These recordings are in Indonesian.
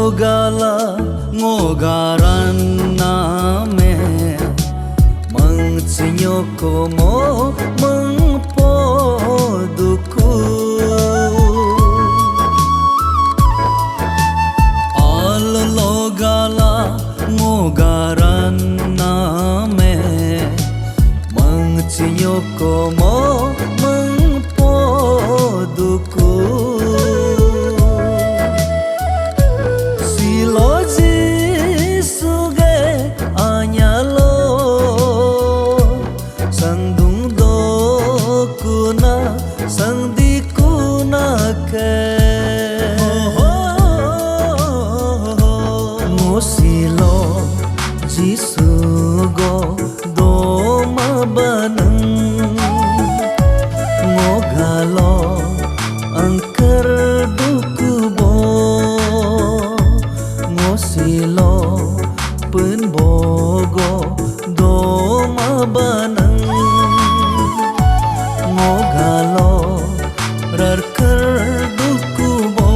logala ngogaran name mengcinyoko mo mengpoduku al logala ngogaran name mengcinyoko mo mengpoduku Ngosilo jisugo doma baneng ngogalo angker dukubo ngosilo penbogo doma baneng ngogalo rarker dukubo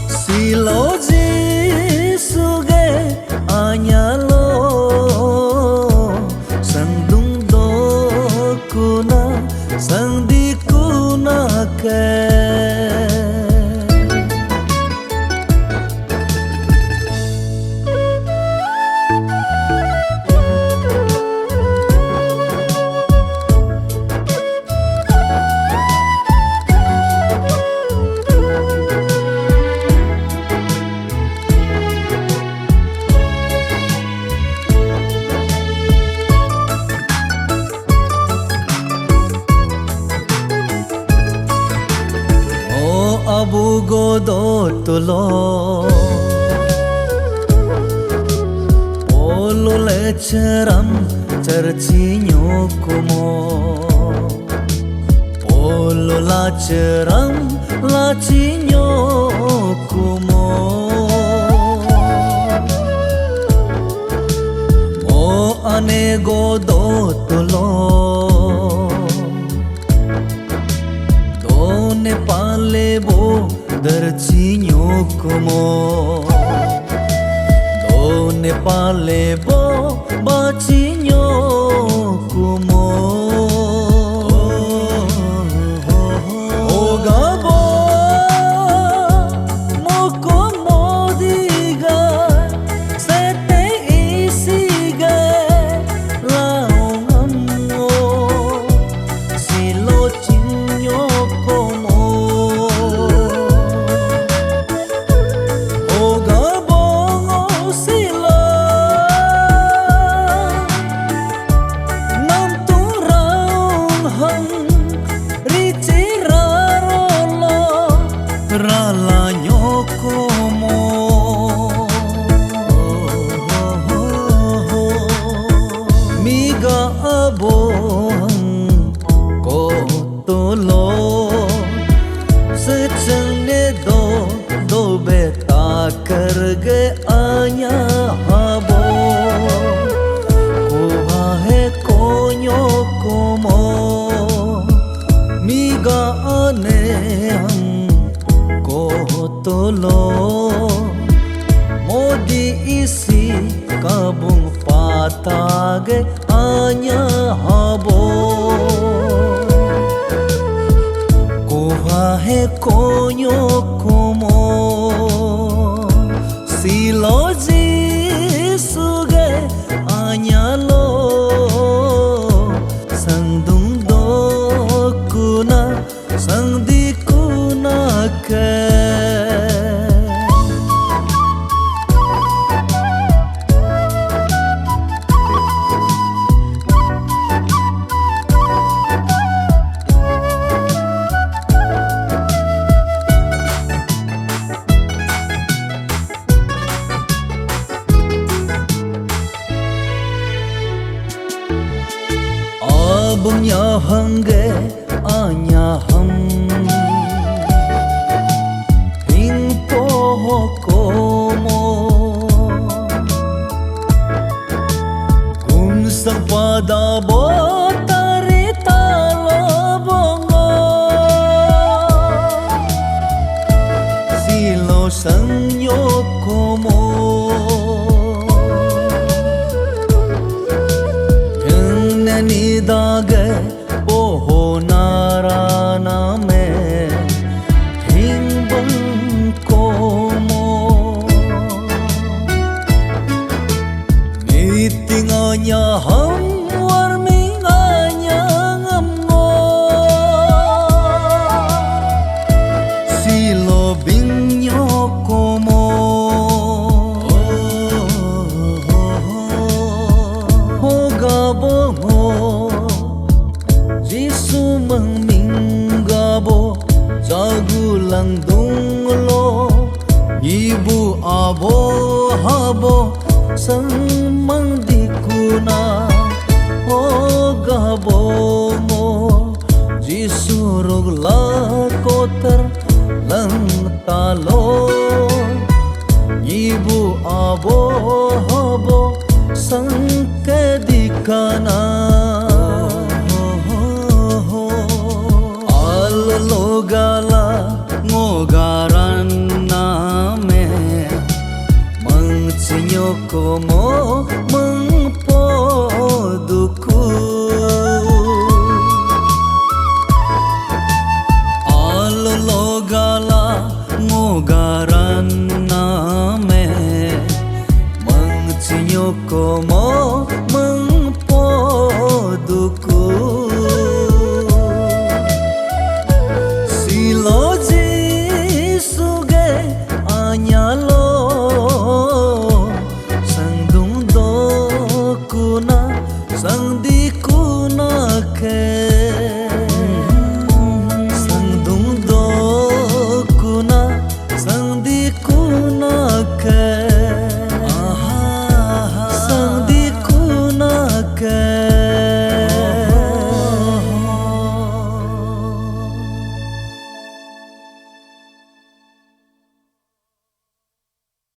silo jisuge anyalo sandung dokuna sang dikunake abu godotolo polo leceram cercinyo kumo polo laceram lacinyo kumo mo ane godotolo done palebo darcinyo kumo done palebo bacinyo kumo ogabo moko modiga sete isiga laongammo silo cinyo kumo ralanyo komo miga abong kotolo secenge do beta kerge anya habo kuhahe konyo komo miga anehang tolo modi isi kabung patage anya habo kuhahe konyo komo silo jisuge anyalo sandung dokuna sang dikunake abungnya hangge anya ham hing poho komo kum sapada botari talabongo silo sang lang dung lo ibu abo habo sang mang di kuna o gabo mo jisurug la koter lang talo ibu abo habo sang kedikana alogala ngogaran name mangcinyo ko mo mangpoduku alogala ngogaran name mangcinyo ko mo mangpoduku Siloji suge anyalo sang dungdo kuna sang di kuna ke